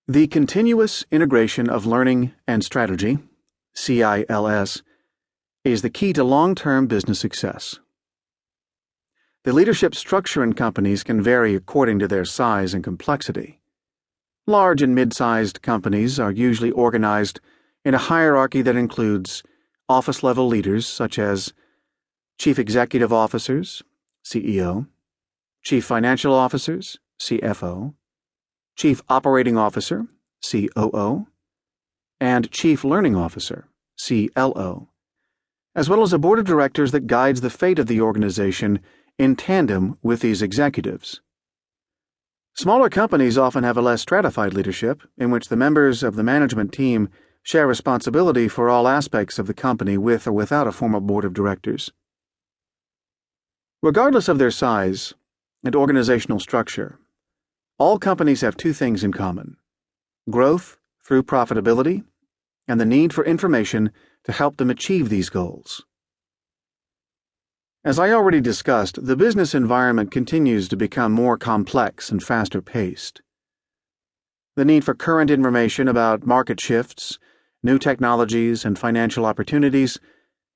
The continuous integration of learning and strategy, CILS, is the key to long-term business success. The leadership structure in companies can vary according to their size and complexity. Large and mid-sized companies are usually organized in a hierarchy that includes office-level leaders such as Chief Executive Officers, CEO, Chief Financial Officers, CFO, Chief Operating Officer, COO, and Chief Learning Officer, CLO, as well as a board of directors that guides the fate of the organization in tandem with these executives. Smaller companies often have a less stratified leadership in which the members of the management team share responsibility for all aspects of the company with or without a formal board of directors. Regardless of their size and organizational structure, all companies have two things in common: growth through profitability and the need for information to help them achieve these goals. As I already discussed, the business environment continues to become more complex and faster paced. The need for current information about market shifts, new technologies, and financial opportunities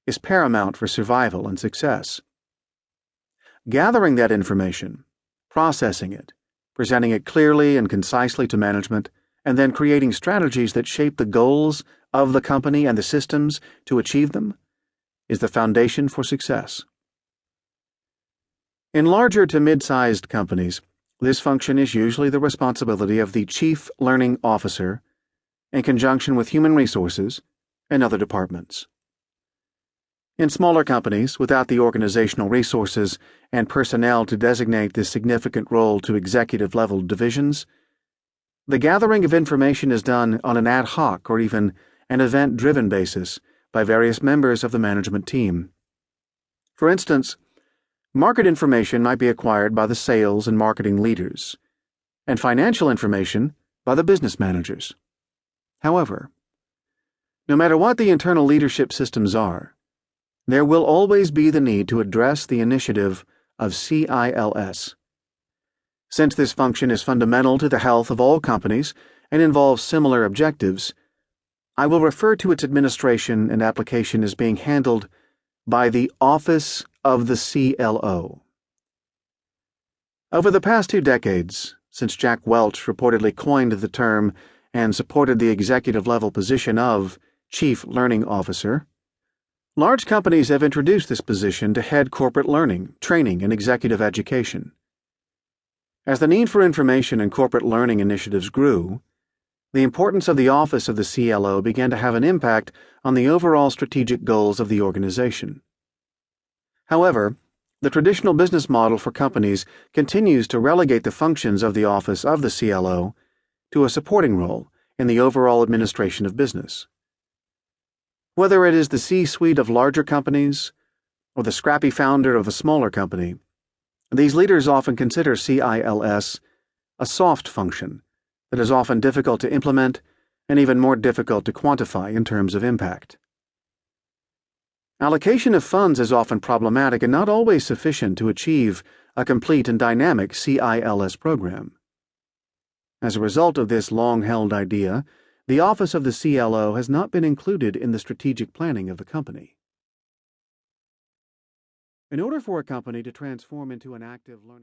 is paramount for survival and success. Gathering that information, processing it, presenting it clearly and concisely to management, and then creating strategies that shape the goals of the company and the systems to achieve them is the foundation for success. In larger to mid-sized companies, this function is usually the responsibility of the Chief Learning Officer in conjunction with human resources and other departments. In smaller companies, without the organizational resources and personnel to designate this significant role to executive-level divisions, the gathering of information is done on an ad hoc or even an event-driven basis by various members of the management team. For instance, market information might be acquired by the sales and marketing leaders, and financial information by the business managers. However, no matter what the internal leadership systems are, there will always be the need to address the initiative of CILS. Since this function is fundamental to the health of all companies and involves similar objectives, I will refer to its administration and application as being handled by the Office of the CLO. Over the past 2 decades, since Jack Welch reportedly coined the term and supported the executive-level position of Chief Learning Officer, large companies have introduced this position to head corporate learning, training, and executive education. As the need for information and corporate learning initiatives grew, the importance of the Office of the CLO began to have an impact on the overall strategic goals of the organization. However, the traditional business model for companies continues to relegate the functions of the Office of the CLO to a supporting role in the overall administration of business. Whether it is the C-suite of larger companies or the scrappy founder of a smaller company, these leaders often consider CILS a soft function that is often difficult to implement and even more difficult to quantify in terms of impact. Allocation of funds is often problematic and not always sufficient to achieve a complete and dynamic CILS program. As a result of this long-held idea, the Office of the CLO has not been included in the strategic planning of the company. In order for a company to transform into an active learning